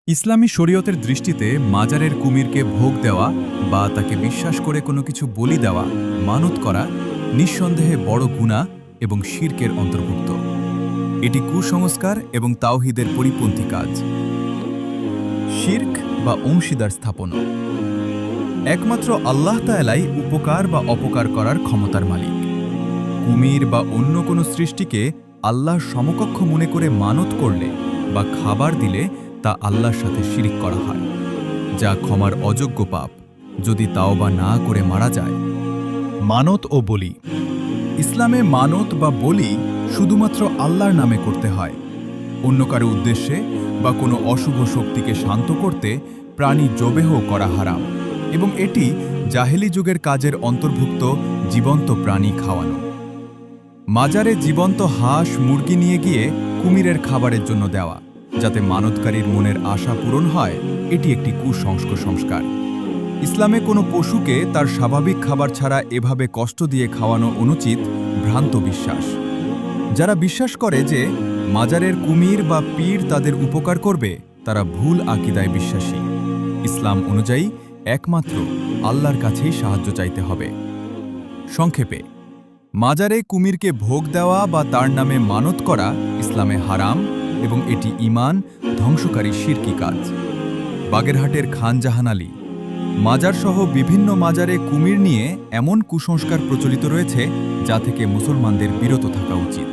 ইসলামী শরীয়তের দৃষ্টিতে মাজারের কুমিরকে ভোগ দেওয়া বা তাকে বিশ্বাস করে কোনো কিছু বলি দেওয়া মানত করা নিঃসন্দেহে বড় গুনাহ এবং শিরকের অন্তর্ভুক্ত। এটি কুসংস্কার এবং তাওহীদের পরিপন্থী কাজ। শিরক বা অংশীদার স্থাপনা। একমাত্র আল্লাহ তাআলাই উপকার বা অপকার করার ক্ষমতার মালিক। কুমির বা অন্য কোনো সৃষ্টিকে আল্লাহর সমকক্ষ মনে করে মানত করলে বা খাবার দিলে তা আল্লাহর সাথে শিরিক করা হয়, যা ক্ষমার অযোগ্য পাপ যদি তাওবা না করে মারা যায়। মানত ও বলি। ইসলামে মানত বা বলি শুধুমাত্র আল্লাহর নামে করতে হয়। অন্য কারো উদ্দেশ্যে বা কোনো অশুভ শক্তিকে শান্ত করতে প্রাণী জবেহ করা হারাম, এবং এটি জাহেলি যুগের কাজের অন্তর্ভুক্ত জীবন্ত প্রাণী খাওয়ানো। মাজারে জীবন্ত হাঁস মুরগি নিয়ে গিয়ে কুমিরের খাবারের জন্য দেওয়া যাতে মানতকারীর মনের আশা পূরণ হয়, এটি একটি কুসংস্কার। ইসলামে কোনো পশুকে তার স্বাভাবিক খাবার ছাড়া এভাবে কষ্ট দিয়ে খাওয়ানো অনুচিত, ভ্রান্ত বিশ্বাস। যারা বিশ্বাস করে যে মাজারের কুমির বা পীর তাদের উপকার করবে, তারা ভুল আকীদায় বিশ্বাসী। ইসলাম অনুযায়ী একমাত্র আল্লাহর কাছেই সাহায্য চাইতে হবে। সংক্ষেপে, মাজারে কুমিরকে ভোগ দেওয়া বা তার নামে মানত করা ইসলামে হারাম এবং এটি ঈমান ধ্বংসকারী শিরকি কাজ। বাগেরহাটের খান জাহান আলী। মাজারসহ বিভিন্ন মাজারে কুমির নিয়ে এমন কুসংস্কার প্রচলিত রয়েছে যা থেকে মুসলমানদের বিরত থাকা উচিত।